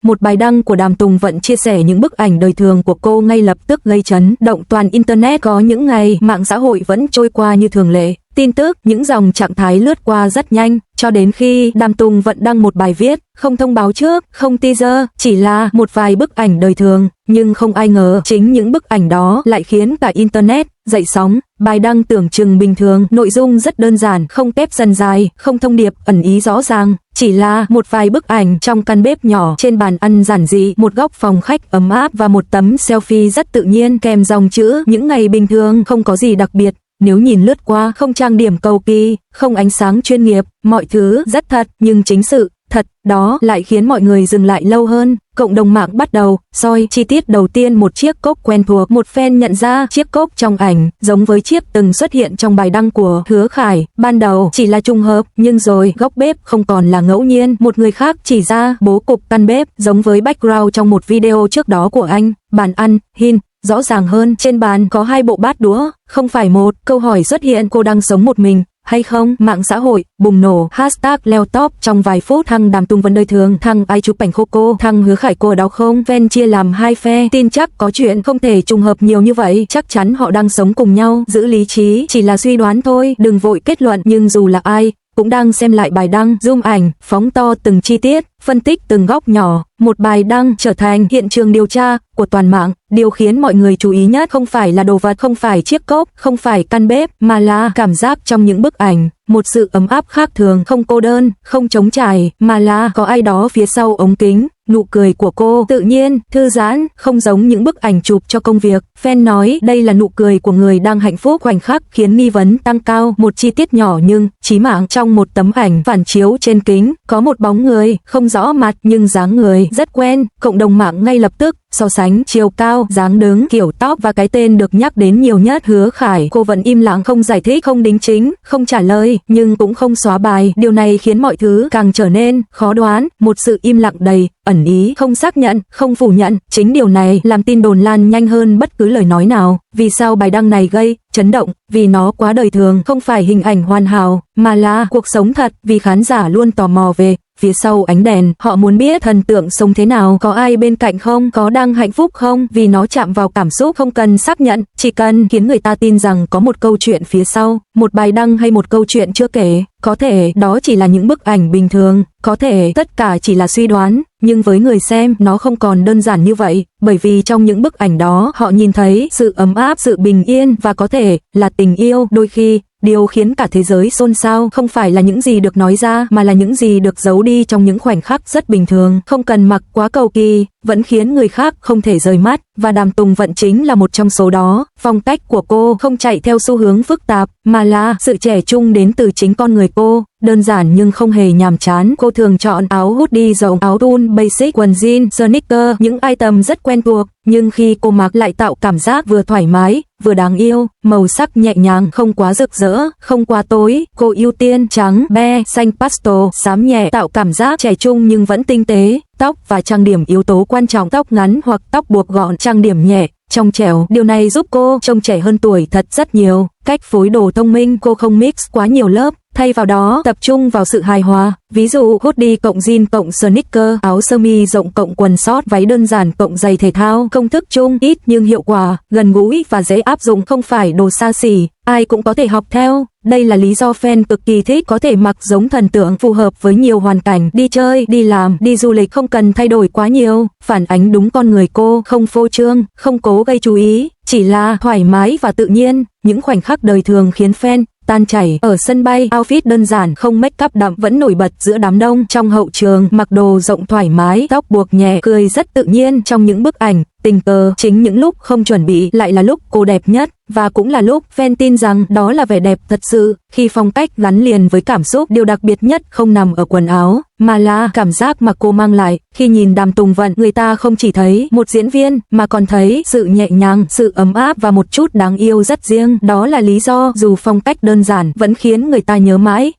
một bài đăng của Đàm Tùng Vận chia sẻ những bức ảnh đời thường của cô ngay lập tức gây chấn động toàn internet. Có những ngày mạng xã hội vẫn trôi qua như thường lệ, tin tức, những dòng trạng thái lướt qua rất nhanh, cho đến khi Đàm Tùng Vận đăng một bài viết, không thông báo trước, không teaser, chỉ là một vài bức ảnh đời thường, nhưng không ai ngờ chính những bức ảnh đó lại khiến cả internet dậy sóng. Bài đăng tưởng chừng bình thường, nội dung rất đơn giản, không caption dài, không thông điệp ẩn ý rõ ràng, chỉ là một vài bức ảnh trong căn bếp nhỏ, trên bàn ăn giản dị, một góc phòng khách ấm áp và một tấm selfie rất tự nhiên kèm dòng chữ những ngày bình thường, không có gì đặc biệt. Nếu nhìn lướt qua, không trang điểm cầu kỳ, không ánh sáng chuyên nghiệp, mọi thứ rất thật, nhưng chính sự thật đó lại khiến mọi người dừng lại lâu hơn. Cộng đồng mạng bắt đầu soi chi tiết đầu tiên, một chiếc cốc quen thuộc. Một fan nhận ra chiếc cốc trong ảnh giống với chiếc từng xuất hiện trong bài đăng của Hứa Khải. Ban đầu chỉ là trùng hợp, nhưng rồi góc bếp không còn là ngẫu nhiên. Một người khác chỉ ra bố cục căn bếp giống với background trong một video trước đó của anh. Bàn ăn, hint rõ ràng hơn, trên bàn có 2 bộ bát đũa, không phải một. Câu hỏi xuất hiện, cô đang sống một mình hay không? Mạng xã hội bùng nổ, hashtag leo top trong vài phút. Thằng Đàm Tùng Vận đời thường, thằng ai chụp ảnh cô, thằng Hứa Khải cô ở đó không? Fan chia làm 2 phe, tin chắc có chuyện không thể trùng hợp nhiều như vậy, chắc chắn họ đang sống cùng nhau. Giữ lý trí, chỉ là suy đoán thôi, đừng vội kết luận. Nhưng dù là ai cũng đang xem lại bài đăng, zoom ảnh, phóng to từng chi tiết, phân tích từng góc nhỏ. Một bài đăng trở thành hiện trường điều tra của toàn mạng. Điều khiến mọi người chú ý nhất không phải là đồ vật, không phải chiếc cốc, không phải căn bếp, mà là cảm giác trong những bức ảnh. Một sự ấm áp khác thường, không cô đơn, không trống trải, mà là có ai đó phía sau ống kính. Nụ cười của cô tự nhiên, thư giãn, không giống những bức ảnh chụp cho công việc. Fan nói đây là nụ cười của người đang hạnh phúc. Khoảnh khắc khiến nghi vấn tăng cao. Một chi tiết nhỏ nhưng chí mạng, trong một tấm ảnh phản chiếu trên kính có một bóng người, không rõ mặt nhưng dáng người rất quen. Cộng đồng mạng ngay lập tức so sánh chiều cao, dáng đứng, kiểu tóc và cái tên được nhắc đến nhiều nhất, Hứa Khải. Cô vẫn im lặng, không giải thích, không đính chính, không trả lời, nhưng cũng không xóa bài. Điều này khiến mọi thứ càng trở nên khó đoán, một sự im lặng đầy ẩn ý, không xác nhận, không phủ nhận. Chính điều này làm tin đồn lan nhanh hơn bất cứ lời nói nào. Vì sao bài đăng này gây chấn động? Vì nó quá đời thường, không phải hình ảnh hoàn hảo, mà là cuộc sống thật. Vì khán giả luôn tò mò về phía sau ánh đèn, họ muốn biết thần tượng sống thế nào, có ai bên cạnh không, có đang hạnh phúc không. Vì nó chạm vào cảm xúc, không cần xác nhận, chỉ cần khiến người ta tin rằng có một câu chuyện phía sau, một bài đăng hay một câu chuyện chưa kể. Có thể đó chỉ là những bức ảnh bình thường, có thể tất cả chỉ là suy đoán, nhưng với người xem nó không còn đơn giản như vậy, bởi vì trong những bức ảnh đó họ nhìn thấy sự ấm áp, sự bình yên và có thể là tình yêu. Đôi khi điều khiến cả thế giới xôn xao không phải là những gì được nói ra, mà là những gì được giấu đi trong những khoảnh khắc rất bình thường, không cần mặc quá cầu kỳ, vẫn khiến người khác không thể rời mắt. Và Đàm Tùng Vận chính là một trong số đó. Phong cách của cô không chạy theo xu hướng phức tạp, mà là sự trẻ trung đến từ chính con người cô. Đơn giản nhưng không hề nhàm chán. Cô thường chọn áo hoodie rộng, áo thun basic, quần jean, sneaker, những item rất quen thuộc, nhưng khi cô mặc lại tạo cảm giác vừa thoải mái, vừa đáng yêu. Màu sắc nhẹ nhàng, không quá rực rỡ, không quá tối. Cô ưu tiên trắng, be, xanh pastel, xám nhẹ, tạo cảm giác trẻ trung nhưng vẫn tinh tế. Tóc và trang điểm yếu tố quan trọng, tóc ngắn hoặc tóc buộc gọn, trang điểm nhẹ, trong trẻo. Điều này giúp cô trông trẻ hơn tuổi thật rất nhiều. Cách phối đồ thông minh, cô không mix quá nhiều lớp, thay vào đó tập trung vào sự hài hòa. Ví dụ hoodie cộng jean cộng sneaker, áo sơ mi rộng cộng quần short, váy đơn giản cộng giày thể thao. Công thức chung, ít nhưng hiệu quả, gần gũi và dễ áp dụng, không phải đồ xa xỉ, ai cũng có thể học theo. Đây là lý do fan cực kỳ thích, có thể mặc giống thần tượng, phù hợp với nhiều hoàn cảnh, đi chơi, đi làm, đi du lịch, không cần thay đổi quá nhiều, phản ánh đúng con người cô, không phô trương, không cố gây chú ý, chỉ là thoải mái và tự nhiên. Những khoảnh khắc đời thường khiến fan tan chảy. Ở sân bay, outfit đơn giản, không make up đậm, vẫn nổi bật giữa đám đông. Trong hậu trường, mặc đồ rộng thoải mái, tóc buộc nhẹ, cười rất tự nhiên trong những bức ảnh. Tình cờ, chính những lúc không chuẩn bị lại là lúc cô đẹp nhất, và cũng là lúc fan tin rằng đó là vẻ đẹp thật sự. Khi phong cách gắn liền với cảm xúc, điều đặc biệt nhất không nằm ở quần áo, mà là cảm giác mà cô mang lại. Khi nhìn Đàm Tùng Vận, người ta không chỉ thấy một diễn viên, mà còn thấy sự nhẹ nhàng, sự ấm áp và một chút đáng yêu rất riêng. Đó là lý do dù phong cách đơn giản vẫn khiến người ta nhớ mãi.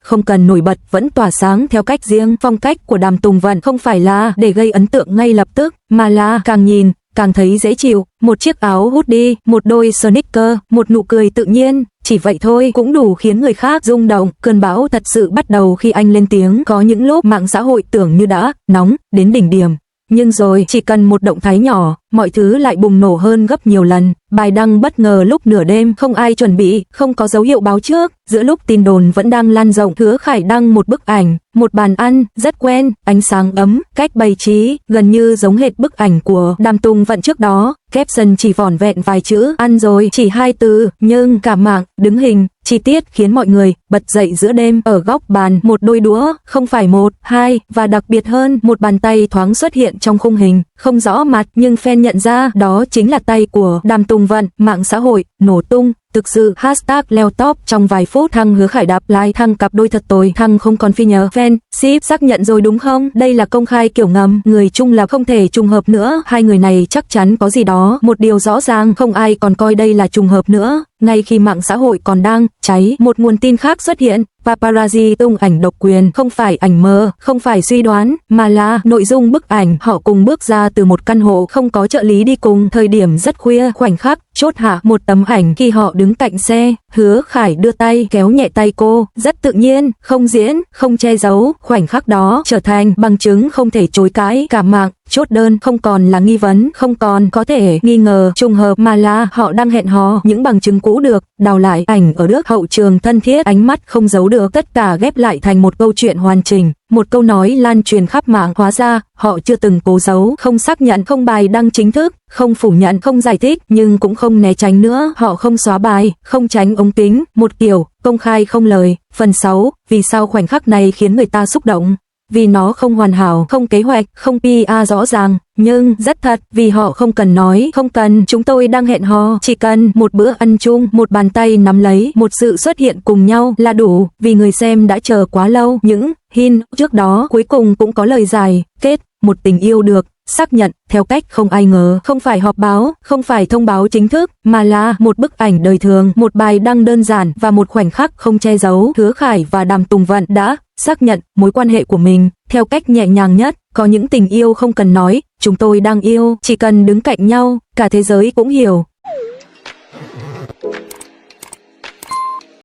Không cần nổi bật, vẫn tỏa sáng theo cách riêng. Phong cách của Đàm Tùng Vận không phải là để gây ấn tượng ngay lập tức, mà là càng nhìn càng thấy dễ chịu. Một chiếc áo hoodie, một đôi sneaker, một nụ cười tự nhiên, chỉ vậy thôi cũng đủ khiến người khác rung động. Cơn bão thật sự bắt đầu khi anh lên tiếng. Có những lúc mạng xã hội tưởng như đã nóng đến đỉnh điểm, nhưng rồi chỉ cần một động thái nhỏ, mọi thứ lại bùng nổ hơn gấp nhiều lần. Bài đăng bất ngờ lúc nửa đêm, không ai chuẩn bị, không có dấu hiệu báo trước. Giữa lúc tin đồn vẫn đang lan rộng, Hứa Khải đăng một bức ảnh, một bàn ăn, rất quen, ánh sáng ấm, cách bày trí, gần như giống hệt bức ảnh của Đàm Tùng Vận trước đó. Caption chỉ vỏn vẹn vài chữ, ăn rồi, chỉ 2 từ, nhưng cả mạng, đứng hình, chi tiết khiến mọi người bật dậy giữa đêm. Ở góc bàn, một đôi đũa, không phải một, hai, và đặc biệt hơn, một bàn tay thoáng xuất hiện trong khung hình, không rõ mặt nhưng fan nhận ra đó chính là tay của Đàm Tùng Vận. Mạng xã hội nổ tung. Thực sự hashtag leo top trong vài phút. Thằng Hứa Khải đáp like thằng cặp đôi thật tồi, thằng không còn phi nhớ fan ship xác nhận rồi đúng không? Đây là công khai kiểu ngầm, người chung là không thể trùng hợp nữa, hai người này chắc chắn có gì đó. Một điều rõ ràng, không ai còn coi đây là trùng hợp nữa. Ngay khi mạng xã hội còn đang cháy, một nguồn tin khác xuất hiện. Paparazzi tung ảnh độc quyền, không phải ảnh mơ, không phải suy đoán, mà là nội dung bức ảnh. Họ cùng bước ra từ một căn hộ, không có trợ lý đi cùng, thời điểm rất khuya, khoảnh khắc chốt hạ một tấm ảnh khi họ đứng cạnh xe. Hứa Khải đưa tay kéo nhẹ tay cô, rất tự nhiên, không diễn, không che giấu. Khoảnh khắc đó trở thành bằng chứng không thể chối cãi. Cả mạng chốt đơn, không còn là nghi vấn, không còn có thể nghi ngờ trùng hợp, mà là họ đang hẹn hò. Những bằng chứng cũ được đào lại, ảnh ở nước hậu trường thân thiết, ánh mắt không giấu được, tất cả ghép lại thành một câu chuyện hoàn chỉnh. Một câu nói lan truyền khắp mạng, hóa ra họ chưa từng cố giấu, không xác nhận, không bài đăng chính thức, không phủ nhận, không giải thích, nhưng cũng không né tránh nữa. Họ không xóa bài, không tránh ống kính, một kiểu công khai không lời. Phần 6, vì sao khoảnh khắc này khiến người ta xúc động? Vì nó không hoàn hảo, không kế hoạch, không PR rõ ràng, nhưng rất thật. Vì họ không cần nói, không cần chúng tôi đang hẹn hò, chỉ cần một bữa ăn chung, một bàn tay nắm lấy, một sự xuất hiện cùng nhau là đủ. Vì người xem đã chờ quá lâu, những hint trước đó cuối cùng cũng có lời giải kết. Một tình yêu được xác nhận theo cách không ai ngờ, không phải họp báo, không phải thông báo chính thức, mà là một bức ảnh đời thường, một bài đăng đơn giản và một khoảnh khắc không che giấu. Hứa Khải và Đàm Tùng Vận đã xác nhận mối quan hệ của mình theo cách nhẹ nhàng nhất. Có những tình yêu không cần nói, chúng tôi đang yêu, chỉ cần đứng cạnh nhau, cả thế giới cũng hiểu.